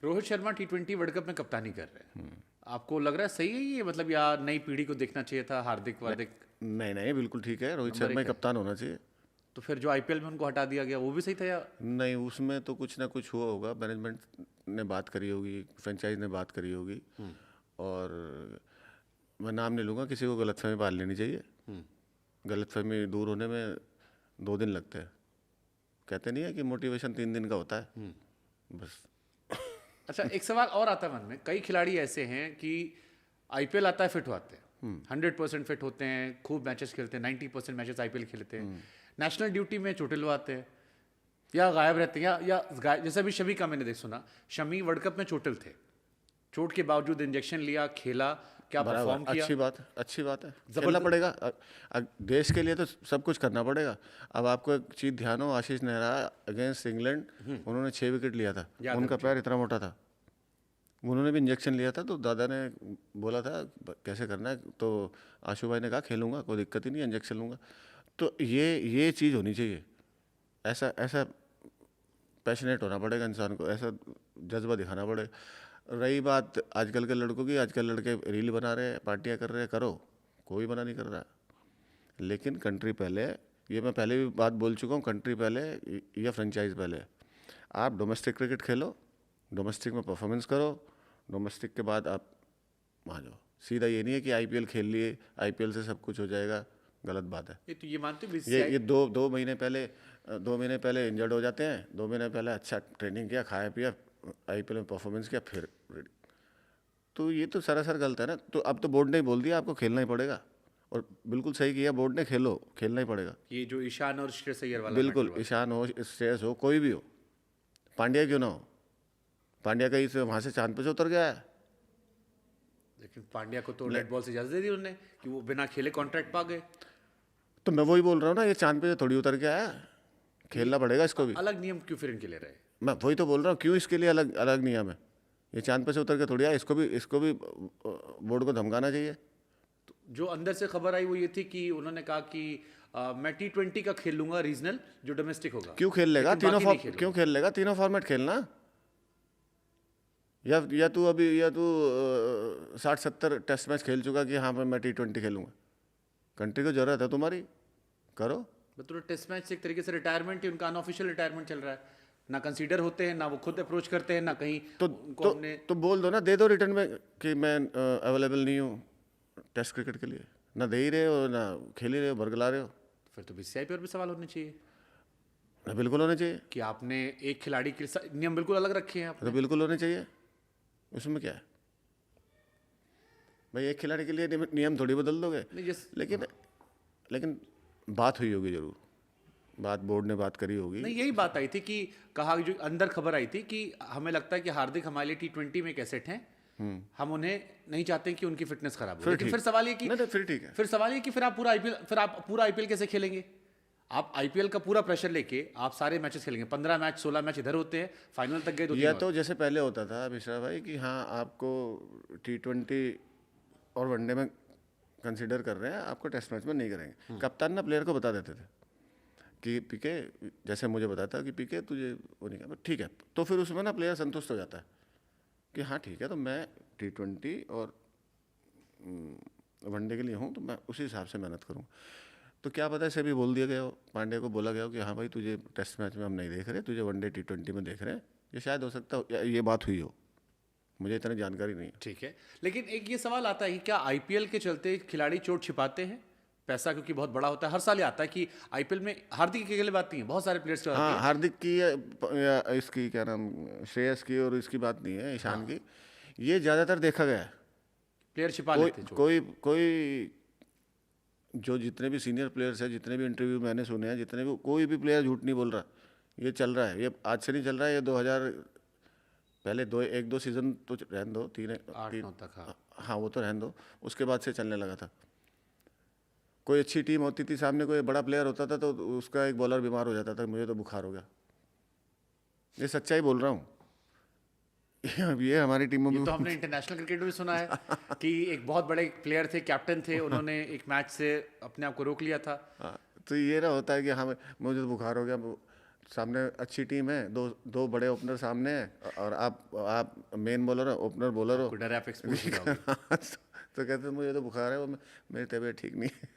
Rohit Sharma T20 world cup में कप्तानी कर रहे हैं, आपको लग रहा है सही है ये, मतलब या नई पीढ़ी को देखना चाहिए था, हार्दिक वार्दिक नहीं नहीं, बिल्कुल ठीक है, रोहित नंबर शर्मा ही एक है? कप्तान होना चाहिए। तो फिर जो आईपीएल में उनको हटा दिया गया वो भी सही था या? नहीं, उसमें तो कुछ ना कुछ हुआ होगा, मैनेजमेंट ने बात करी होगी, फ्रेंचाइज ने बात करी होगी, और मैं नाम नहीं लूँगा, किसी को गलतफहमी पाल लेनी चाहिए। गलतफहमी दूर होने में 2 दिन लगते हैं। कहते नहीं है कि मोटिवेशन 3 दिन का होता है, बस। अच्छा, एक सवाल और आता है मन में, कई खिलाड़ी ऐसे हैं कि आईपीएल आता है फिट हो आते हैं, 100% फिट होते हैं, खूब मैचेस खेलते हैं, 90% मैचेस आईपीएल खेलते हैं, नेशनल ड्यूटी में चोटिल आते हैं या गायब रहते हैं, जैसे अभी शमी का मैंने देख सुना, शमी वर्ल्ड कप में चोटिल थे, चोट के बावजूद इंजेक्शन लिया, खेला, क्या परफॉर्म बराबर, किया। अच्छी बात है, खेलना पड़ेगा। देश के लिए तो सब कुछ करना पड़ेगा। अब आपको एक चीज़ ध्यान हो, आशीष नेहरा अगेंस्ट इंग्लैंड उन्होंने 6 विकेट लिया था, याद है उनका मुझे। पैर इतना मोटा था, उन्होंने भी इंजेक्शन लिया था, तो दादा ने बोला था कैसे करना है, तो आशु भाई ने कहा खेलूंगा, कोई दिक्कत ही नहीं, इंजेक्शन लूँगा। तो ये चीज़ होनी चाहिए, ऐसा ऐसा पैशनेट होना पड़ेगा इंसान को, ऐसा जज्बा दिखाना पड़ेगा। रही बात आजकल के लड़कों की, आजकल लड़के रील बना रहे हैं, पार्टियां कर रहे हैं, करो, कोई मना नहीं कर रहा, लेकिन कंट्री पहले। ये मैं पहले भी बात बोल चुका हूँ, कंट्री पहले या फ्रेंचाइज पहले। आप डोमेस्टिक क्रिकेट खेलो, डोमेस्टिक में परफॉर्मेंस करो, डोमेस्टिक के बाद आप वहाँ जाओ। सीधा ये नहीं है कि आईपीएल खेल लिए, आईपीएल से सब कुछ हो जाएल, गलत बात है। ये तो ये मानते हो ये 2 महीने पहले इंजर्ड हो जाते हैं, 2 महीने पहले अच्छा ट्रेनिंग किया, खाया पिया, आईपीएल में परफॉर्मेंस किया, फिर रेडी। तो ये तो सरासर गलत है ना। तो अब तो बोर्ड ने ही बोल दिया आपको खेलना ही पड़ेगा, और बिल्कुल सही किया बोर्ड ने, खेलो, खेलना ही पड़ेगा। ये जो ईशान और श्रेयस अय्यर वाला मैटर बिल्कुल, हुआ, ईशान हो, श्रेयस हो, कोई भी हो, पांड्या क्यों ना हो, पांड्या कहीं से वहाँ से चांद पे से उतर गया है। लेकिन पांड्या को तो रेड बॉल से इजाजत दे दी उन्होंने कि वो बिना खेले कॉन्ट्रैक्ट पा गए। तो मैं वही बोल रहा हूँ ना, ये चांद पे से थोड़ी उतर गया है, खेलना पड़ेगा इसको भी। अलग नियम क्यों फिर इनके ले रहे हैं? मैं वही तो बोल रहा हूँ, क्यों इसके लिए अलग अलग नियम है। ये चांद पे से उतर के थोड़ी आया, इसको भी बोर्ड को धमकाना चाहिए। जो अंदर से खबर आई वो ये थी कि उन्होंने कहा कि मैं T20 का खेल लूंगा रीजनल, जो डोमेस्टिक होगा। क्यों खेल लेगा लेकिन बाकी नहीं खेलूंगा। क्यों खेल लेगा, तीनों फॉर्मेट खेलना। या तू 60-70 टेस्ट मैच खेल चुका कि हाँ मैं T20 खेलूंगा, कंट्री को जरूरत है तुम्हारी, करो। मतलब टेस्ट मैच से एक तरीके से रिटायरमेंट ही, उनका अनऑफिशियल रिटायरमेंट चल रहा है, ना कंसीडर होते हैं, ना वो खुद अप्रोच करते हैं, ना कहीं उनको हमने। तो बोल दो ना, दे दो रिटर्न में कि मैं अवेलेबल नहीं हूँ टेस्ट क्रिकेट के लिए। ना दे ही रहे हो, ना खेल ही रहे हो, बरगला रहे हो। फिर तो बीसीसीआई पर भी सवाल होने चाहिए ना, बिल्कुल होने चाहिए। कि आपने एक खिलाड़ी के नियम बिल्कुल अलग रखे हैं तो आपने। बिल्कुल होने चाहिए, उसमें क्या है भाई, एक खिलाड़ी के लिए नियम थोड़ी बदल दोगे। नहीं, लेकिन बात हुई होगी जरूर, बात बोर्ड ने बात करी होगी। नहीं, यही बात आई थी कि कहा, जो अंदर खबर आई थी कि हमें लगता है कि हार्दिक हमारे लिए T20 में एक एसेट हैं, हम उन्हें नहीं चाहते कि उनकी फिटनेस खराब हो। लेकिन फिर सवाल ये कि नहीं, फिर ठीक है। फिर सवाल ये कि फिर आप पूरा आईपीएल कैसे खेलेंगे? आप आईपीएल का पूरा प्रेशर लेके आप सारे मैचेस खेलेंगे, 15 मैच 16 मैच इधर होते हैं, फाइनल तक गए 2-3 या और। तो जैसे पहले होता था मिश्रा भाई कि हाँ आपको T20 और वनडे में कंसीडर कर रहे हैं, आपको टेस्ट मैच में नहीं करेंगे। कप्तान ना प्लेयर को बता देते थे कि पीके, जैसे मुझे बताता कि पीके तुझे वो नहीं करना, ठीक है, तो फिर उसमें ना प्लेयर संतुष्ट हो जाता है कि हाँ ठीक है, तो मैं T20 और वनडे के लिए हूँ, तो मैं उसी हिसाब से मेहनत करूँ। तो क्या पता ऐसे भी बोल दिया गया हो, पांड्या को बोला गया हो कि हाँ भाई तुझे टेस्ट मैच में हम नहीं देख रहे, तुझे वनडे T20 में देख रहे हैं। ये शायद हो सकता हो, ये बात हुई हो, मुझे इतनी जानकारी नहीं है। ठीक है, लेकिन एक ये सवाल आता है कि क्या आईपीएल के चलते खिलाड़ी चोट छिपाते हैं? पैसा क्योंकि बहुत बड़ा होता है, हर साल ये आता है कि आईपीएल में हार्दिक की अकेले बात नहीं है, बहुत सारे प्लेयर्स की बात हाँ, है। हार्दिक की या इसकी क्या नाम, श्रेयस की, और इसकी बात नहीं है, ईशान की। ये ज़्यादातर देखा गया है। प्लेयर छिपा कोई लेते हैं चोट। कोई जो जितने भी सीनियर प्लेयर्स हैं, जितने भी इंटरव्यू मैंने सुने हैं, जितने भी, कोई भी प्लेयर झूठ नहीं बोल रहा। ये चल रहा है, ये आज से नहीं चल रहा है, ये 2000 पहले 1-2 सीज़न तो रहने दो, 8-9 तक। हाँ, हाँ वो तो रहने दो, उसके बाद से चलने लगा था। कोई अच्छी टीम होती थी, सामने कोई बड़ा प्लेयर होता था, तो उसका एक बॉलर बीमार हो जाता था, मुझे तो बुखार हो गया। ये सच्चाई बोल रहा हूँ। ये हमारी टीमों ये में तो हमने इंटरनेशनल क्रिकेट में भी सुना है कि एक बहुत बड़े प्लेयर थे, कैप्टन थे, उन्होंने एक मैच से अपने आप को रोक लिया था। हाँ, तो ये ना होता है कि हाँ मुझे तो बुखार हो गया, सामने अच्छी टीम है, दो बड़े ओपनर सामने हैं और आप मेन बॉलर हो, ओपनर बॉलर हो। डर है आप एक्सपोज हो जाओगे। तो कहते हैं मुझे तो बुखार है, वो मेरी तबीयत ठीक नहीं है।